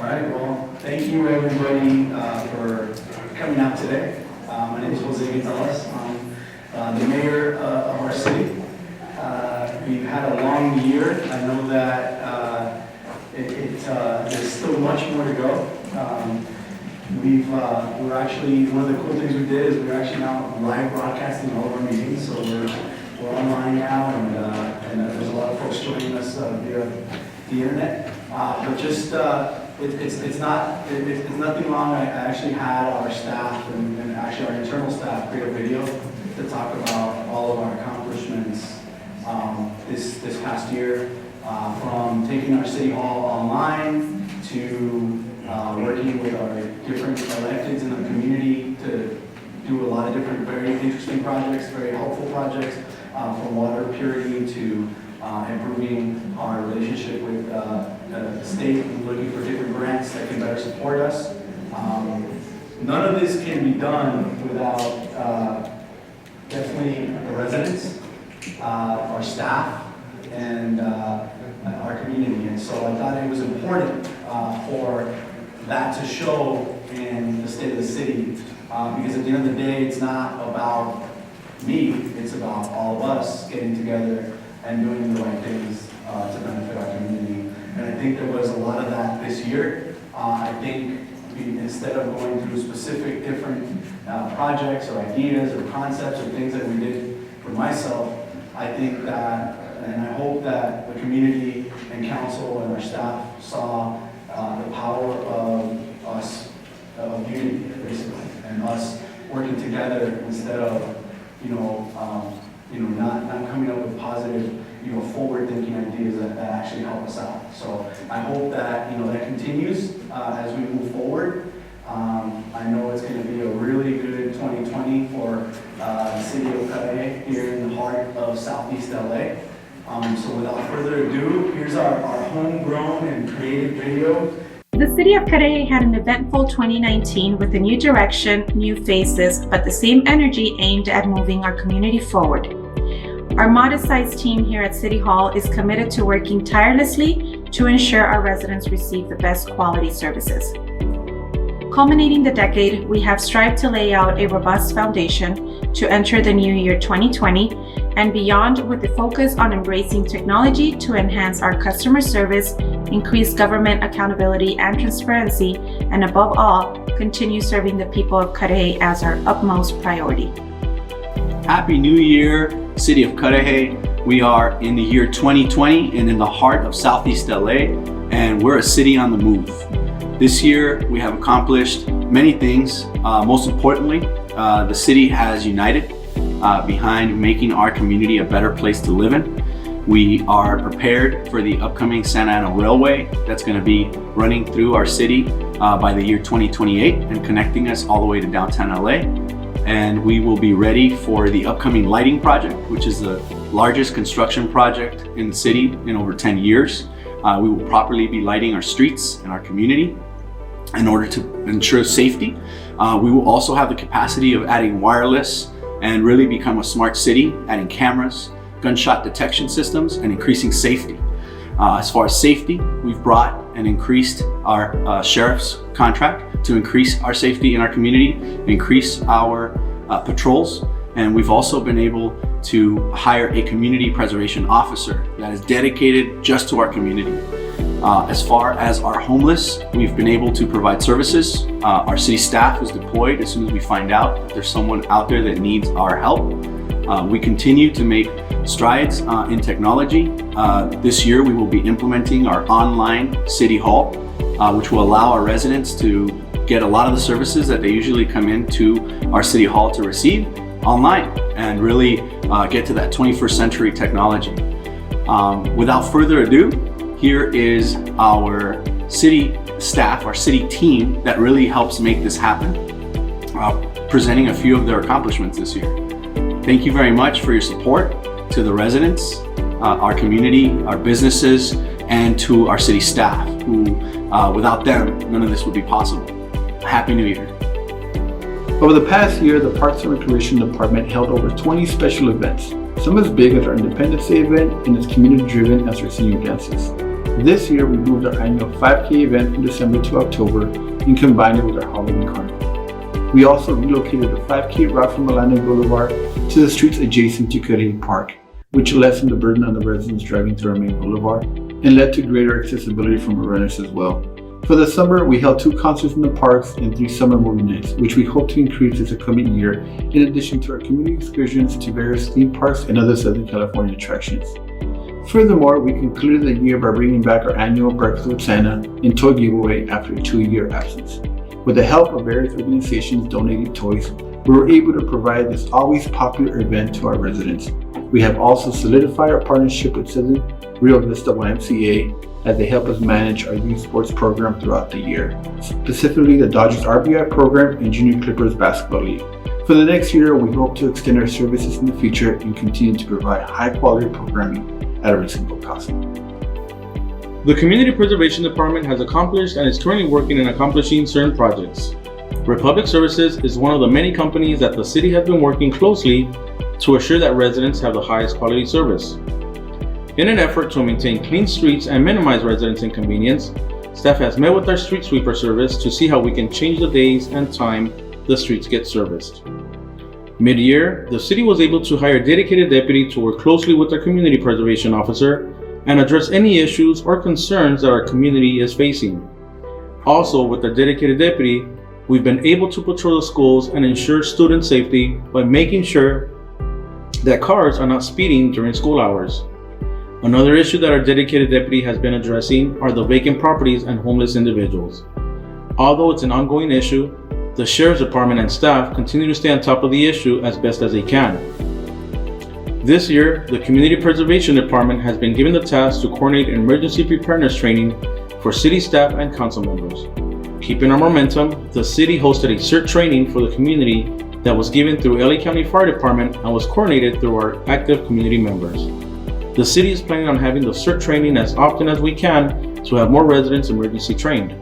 right, well, thank you everybody for coming out today. My name is Jose Gonzalez. I'm the mayor of our city. We've had a long year. I know that there's still much more to go. We're actually, one of the cool things we did is we're actually now live broadcasting all of our meetings, so we're online now, and there's a lot of folks joining us via the internet. But just it's nothing wrong. I actually had our staff and actually our internal staff create a video to talk about all of our accomplishments this past year, from taking our city hall online to working with our different electeds in the community to do a lot of different very interesting projects, very helpful projects, from water purity to improving our relationship with the state and looking for different grants that can better support us. None of this can be done without definitely the residents, our staff, and our community. And so I thought it was important for that to show in the state of the city, because at the end of the day, it's not about me, it's about all of us getting together and doing the right things to benefit our community. And I think there was a lot of that this year. I think instead of going through specific different projects or ideas or concepts or things that we did for myself, I think that, and I hope that the community and council and our staff saw the power of us, of unity, basically, and us working together instead of, not coming up with positive, forward-thinking ideas that actually help us out. So I hope that, that continues as we move forward. I know it's going to be a really good 2020 for the city of Cudahy here in the heart of Southeast LA. So without further ado, here's our homegrown and creative video. The city of Cudahy had an eventful 2019 with a new direction, new faces, but the same energy aimed at moving our community forward. Our modest-sized team here at City Hall is committed to working tirelessly to ensure our residents receive the best quality services. Culminating the decade, we have strived to lay out a robust foundation to enter the new year 2020 and beyond, with the focus on embracing technology to enhance our customer service, increase government accountability and transparency, and above all, continue serving the people of Cudahy as our utmost priority. Happy New Year, City of Cudahy. We are in the year 2020 and in the heart of Southeast LA, and we're a city on the move. This year, we have accomplished many things. Most importantly, the city has united behind making our community a better place to live in. We are prepared for the upcoming Santa Ana Railway that's going to be running through our city by the year 2028 and connecting us all the way to downtown LA. And we will be ready for the upcoming lighting project, which is the largest construction project in the city in over 10 years. We will properly be lighting our streets and our community in order to ensure safety. We will also have the capacity of adding wireless and really become a smart city, adding cameras, gunshot detection systems, and increasing safety. As far as safety, we've brought and increased our sheriff's contract to increase our safety in our community, increase our patrols, and we've also been able to hire a community preservation officer that is dedicated just to our community. As far as our homeless, we've been able to provide services. Our city staff is deployed as soon as we find out that there's someone out there that needs our help. We continue to make strides in technology. This year we will be implementing our online City Hall, which will allow our residents to get a lot of the services that they usually come into our City Hall to receive online and really get to that 21st century technology. Without further ado, here is our city staff, our city team that really helps make this happen, presenting a few of their accomplishments this year. Thank you very much for your support to the residents, our community, our businesses, and to our city staff, who without them, none of this would be possible. Happy New Year. Over the past year, the Parks and Recreation Department held over 20 special events, some as big as our Independence Day event and as community-driven as our senior dances. This year, we moved our annual 5K event from December to October and combined it with our Halloween Carnival. We also relocated the 5K route from Milano Boulevard to the streets adjacent to Cudahy Park, which lessened the burden on the residents driving through our main boulevard and led to greater accessibility from our runners as well. For the summer, we held 2 concerts in the parks and 3 summer movie nights, which we hope to increase this upcoming year, in addition to our community excursions to various theme parks and other Southern California attractions. Furthermore, we concluded the year by bringing back our annual Breakfast with Santa and toy giveaway after a 2-year absence. With the help of various organizations donating toys, we were able to provide this always popular event to our residents. We have also solidified our partnership with Southern Rio Vista YMCA as they help us manage our youth sports program throughout the year, specifically the Dodgers RBI program and Junior Clippers Basketball League. For the next year, we hope to extend our services in the future and continue to provide high-quality programming at a reasonable cost. The Community Preservation Department has accomplished and is currently working in accomplishing certain projects. Republic Services is one of the many companies that the city has been working closely to assure that residents have the highest quality service. In an effort to maintain clean streets and minimize residents' inconvenience, staff has met with our street sweeper service to see how we can change the days and time the streets get serviced. Mid-year, the city was able to hire a dedicated deputy to work closely with our community preservation officer and address any issues or concerns that our community is facing. Also, with our dedicated deputy, we've been able to patrol the schools and ensure student safety by making sure that cars are not speeding during school hours. Another issue that our dedicated deputy has been addressing are the vacant properties and homeless individuals. Although it's an ongoing issue, the Sheriff's Department and staff continue to stay on top of the issue as best as they can. This year, the Community Preservation Department has been given the task to coordinate emergency preparedness training for city staff and council members. Keeping our momentum, the city hosted a CERT training for the community that was given through LA County Fire Department and was coordinated through our active community members. The city is planning on having the CERT training as often as we can to have more residents emergency trained.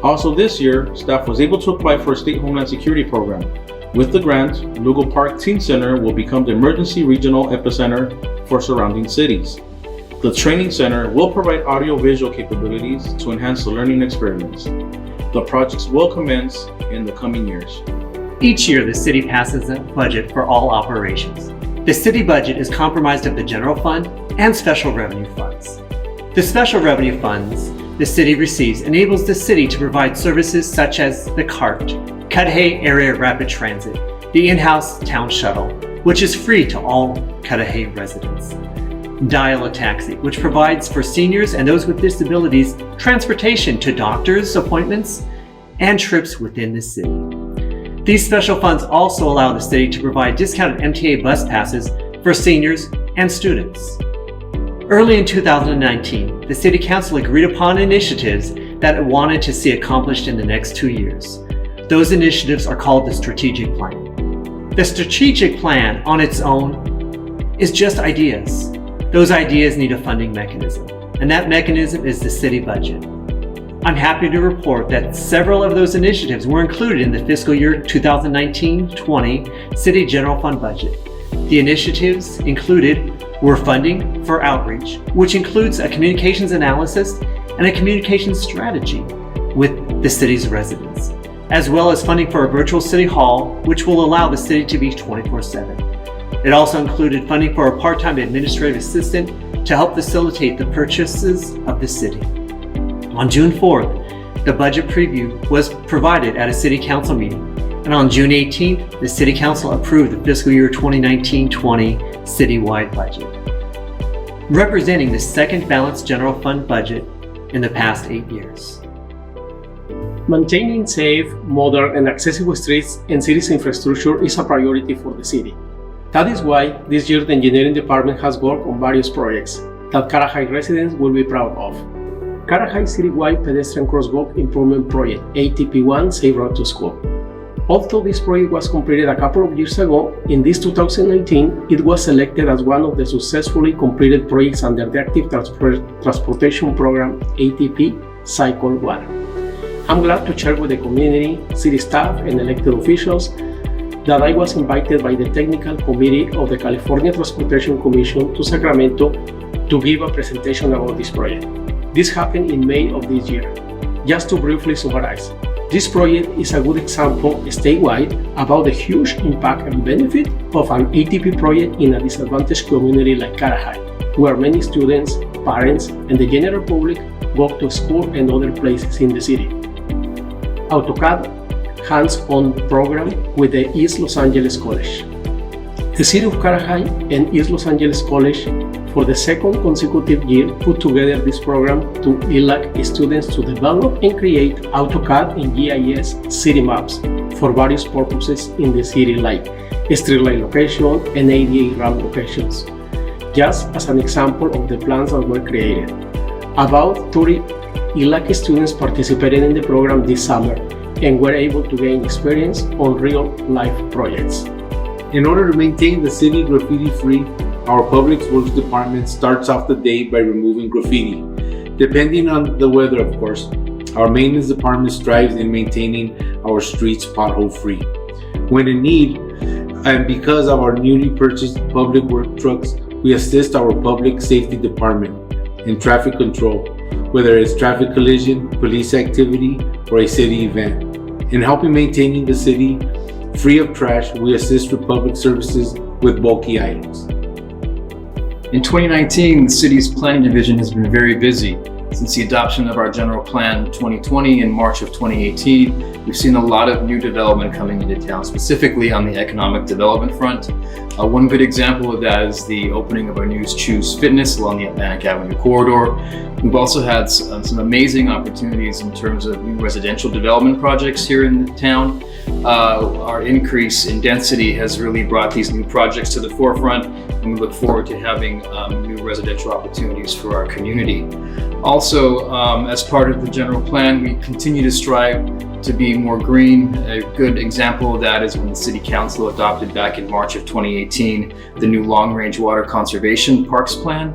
Also this year, staff was able to apply for a state Homeland Security program. With the grant, Lugo Park Teen Center will become the emergency regional epicenter for surrounding cities. The training center will provide audio-visual capabilities to enhance the learning experience. The projects will commence in the coming years. Each year, the city passes a budget for all operations. The city budget is comprised of the general fund and special revenue funds. The special revenue funds the city receives enables the city to provide services such as the CART, Cudahy Area Rapid Transit, the in-house town shuttle, which is free to all Cudahy residents, Dial a Taxi, which provides for seniors and those with disabilities transportation to doctors' appointments and trips within the city. These special funds also allow the city to provide discounted MTA bus passes for seniors and students. Early in 2019, the City Council agreed upon initiatives that it wanted to see accomplished in the next 2 years. Those initiatives are called the Strategic Plan. The Strategic Plan on its own is just ideas. Those ideas need a funding mechanism, and that mechanism is the city budget. I'm happy to report that several of those initiatives were included in the fiscal year 2019-20 City General Fund budget. The initiatives included were funding for outreach, which includes a communications analysis and a communications strategy with the city's residents, as well as funding for a virtual city hall, which will allow the city to be 24/7. It also included funding for a part-time administrative assistant to help facilitate the purchases of the city. On June 4th, the budget preview was provided at a city council meeting, and on June 18th, the city council approved the fiscal year 2019-20 citywide budget, representing the second balanced general fund budget in the past 8 years. Maintaining safe, modern, and accessible streets and city's infrastructure is a priority for the city. That is why this year the engineering department has worked on various projects that Cudahy residents will be proud of. Cudahy Citywide Pedestrian Crosswalk Improvement Project, ATP1 Safe Route to School. Although this project was completed a couple of years ago, in this 2019, it was selected as one of the successfully completed projects under the Active Transportation Program, ATP Cycle 1. I'm glad to share with the community, city staff, and elected officials that I was invited by the Technical Committee of the California Transportation Commission to Sacramento to give a presentation about this project. This happened in May of this year. Just to briefly summarize, this project is a good example statewide about the huge impact and benefit of an ATP project in a disadvantaged community like Cudahy, where many students, parents, and the general public go to school and other places in the city. AutoCAD hands-on program with the East Los Angeles College. The City of Cudahy and East Los Angeles College for the second consecutive year put together this program to elect students to develop and create AutoCAD and GIS city maps for various purposes in the city like streetlight location and ADA ramp locations. Just as an example of the plans that were created. About 30 ELAC students participated in the program this summer and were able to gain experience on real-life projects. In order to maintain the city graffiti-free, our Public Works Department starts off the day by removing graffiti. Depending on the weather, of course, our maintenance department strives in maintaining our streets pothole-free. When in need, and because of our newly purchased public work trucks, we assist our Public Safety Department in traffic control, whether it's traffic collision, police activity, or a city event. In helping maintaining the city free of trash, we assist with public services with bulky items. In 2019, the city's planning division has been very busy. Since the adoption of our general plan 2020 in March of 2018, we've seen a lot of new development coming into town, specifically on the economic development front. One good example of that is the opening of our new Choose Fitness along the Atlantic Avenue corridor. We've also had some amazing opportunities in terms of new residential development projects here in the town. Our increase in density has really brought these new projects to the forefront, and we look forward to having new residential opportunities for our community. Also, as part of the general plan, we continue to strive to be more green. A good example of that is when the City Council adopted back in March of 2018 the new Long-Range Water Conservation Parks Plan.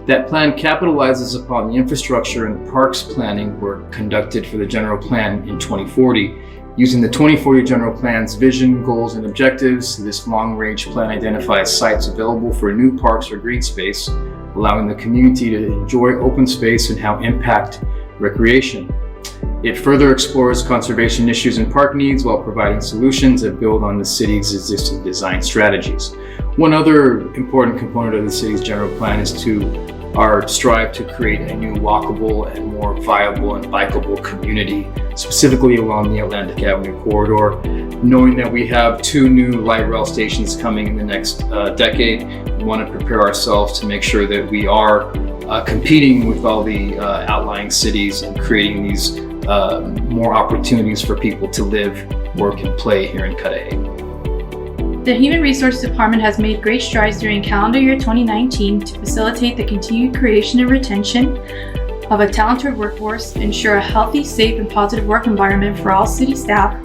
That plan capitalizes upon the infrastructure and parks planning work conducted for the general plan in 2040. Using the 2040 general plan's vision, goals, and objectives, this long-range plan identifies sites available for new parks or green space, allowing the community to enjoy open space and how impact recreation. It further explores conservation issues and park needs while providing solutions that build on the city's existing design strategies. One other important component of the city's general plan is our strive to create a new walkable and more viable and bikeable community, specifically along the Atlantic Avenue corridor. Knowing that we have 2 new light rail stations coming in the next decade, we want to prepare ourselves to make sure that we are competing with all the outlying cities and creating these more opportunities for people to live, work, and play here in Cudahy. The Human Resource Department has made great strides during calendar year 2019 to facilitate the continued creation and retention of a talented workforce, ensure a healthy, safe, and positive work environment for all city staff,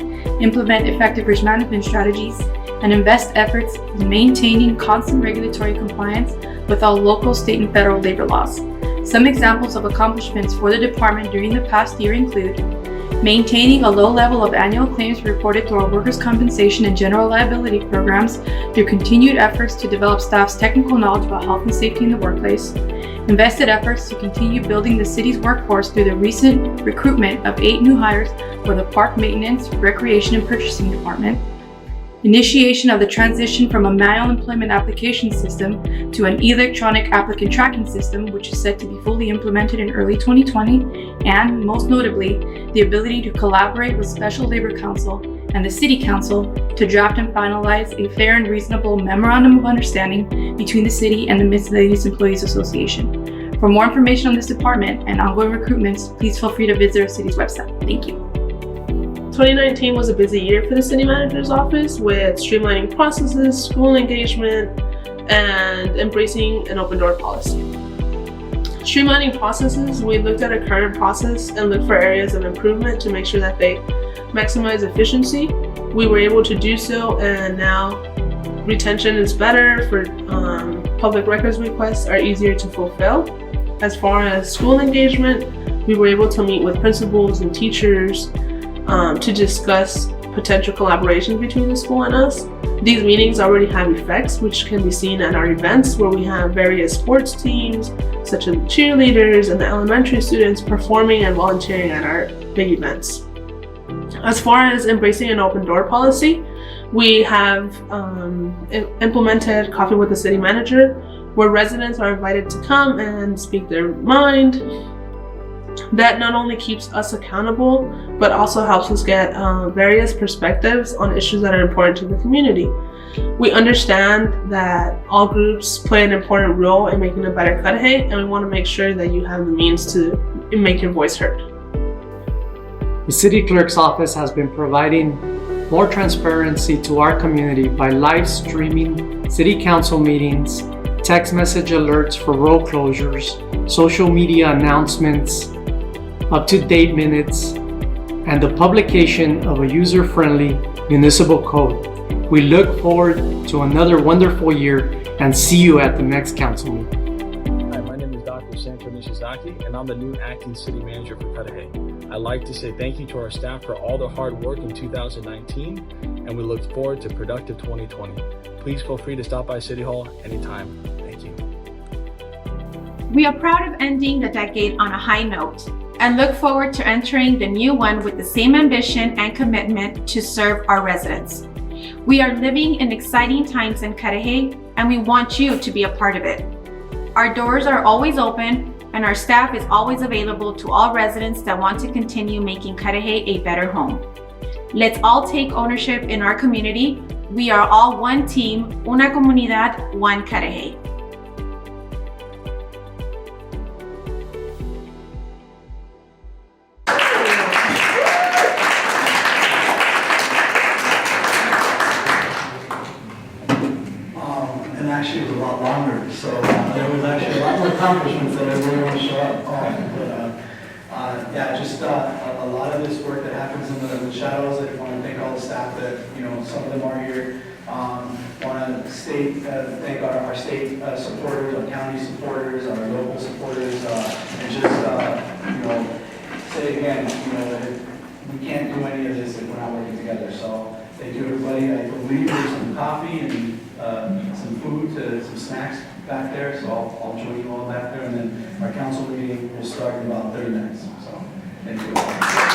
implement effective risk management strategies, and invest efforts in maintaining constant regulatory compliance with all local, state, and federal labor laws. Some examples of accomplishments for the department during the past year include maintaining a low level of annual claims reported through our workers' compensation and general liability programs through continued efforts to develop staff's technical knowledge about health and safety in the workplace, invested efforts to continue building the city's workforce through the recent recruitment of 8 new hires for the Park Maintenance, Recreation, and Purchasing Department, initiation of the transition from a manual employment application system to an electronic applicant tracking system, which is set to be fully implemented in early 2020, and most notably, the ability to collaborate with Special Labor Council and the City Council to draft and finalize a fair and reasonable memorandum of understanding between the city and the Miscellaneous Employees Association. For more information on this department and ongoing recruitments, please feel free to visit our city's website. Thank you. 2019 was a busy year for the city manager's office with streamlining processes, school engagement, and embracing an open door policy. Streamlining processes, we looked at our current process and looked for areas of improvement to make sure that they maximize efficiency. We were able to do so, and now retention is better for public records requests are easier to fulfill. As far as school engagement, we were able to meet with principals and teachers to discuss potential collaborations between the school and us. These meetings already have effects, which can be seen at our events where we have various sports teams, such as cheerleaders and the elementary students performing and volunteering at our big events. As far as embracing an open door policy, we have implemented Coffee with the City Manager, where residents are invited to come and speak their mind. That not only keeps us accountable, but also helps us get various perspectives on issues that are important to the community. We understand that all groups play an important role in making a better Cudahy, and we want to make sure that you have the means to make your voice heard. The City Clerk's Office has been providing more transparency to our community by live streaming City Council meetings, text message alerts for road closures, social media announcements, up-to-date minutes, and the publication of a user-friendly municipal code. We look forward to another wonderful year and see you at the next council meeting. Hi, my name is Dr. Sancho Nishizaki, and I'm the new acting city manager for Cudahy. I'd like to say thank you to our staff for all their hard work in 2019, and we look forward to productive 2020. Please feel free to stop by City Hall anytime. Thank you. We are proud of ending the decade on a high note and look forward to entering the new one with the same ambition and commitment to serve our residents. We are living in exciting times in Cudahy, and we want you to be a part of it. Our doors are always open, and our staff is always available to all residents that want to continue making Cudahy a better home. Let's all take ownership in our community. We are all one team, una comunidad, one Cudahy. And actually it was a lot longer, so there was actually a lot more accomplishments that I really want to show up on. But yeah, just a lot of this work that happens in the shadows. I want to thank all the staff that, some of them are here. Want to thank our state supporters, our county supporters, our local supporters, and just, say again, we can't do any of this if we're not working together. So thank you, everybody. I believe there's some coffee and some food, some snacks back there, so I'll join you all back there, and then our council meeting will start in about 30 minutes. So thank you.